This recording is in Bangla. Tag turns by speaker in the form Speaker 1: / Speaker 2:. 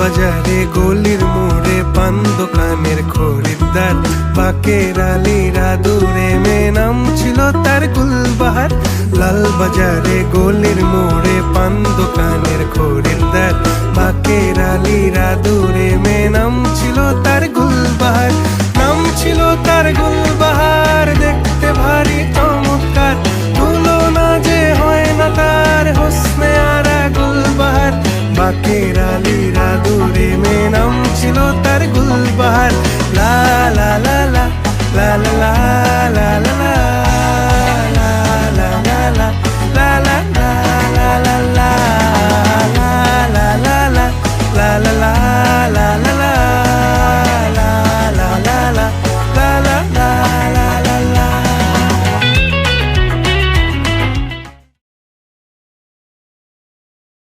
Speaker 1: বাজারে গলির মোড়ে পান দোকানের খরিদ্দার, বাকের আলীরা দূরে মে নাম ছিল তার গুলবাহার। লাল বাজারে গলির মোড়ে পান দোকানের খরিদ্দার, বাকের আলীরা দূরে মে নাম ছিল তার গুলবাহার। নাম ছিল তার গুলবাহার, দেখতে ভারী চমৎকার, তুলনা যে হয় না তার হোসনে আরা গুলবাহার। বাকের আলী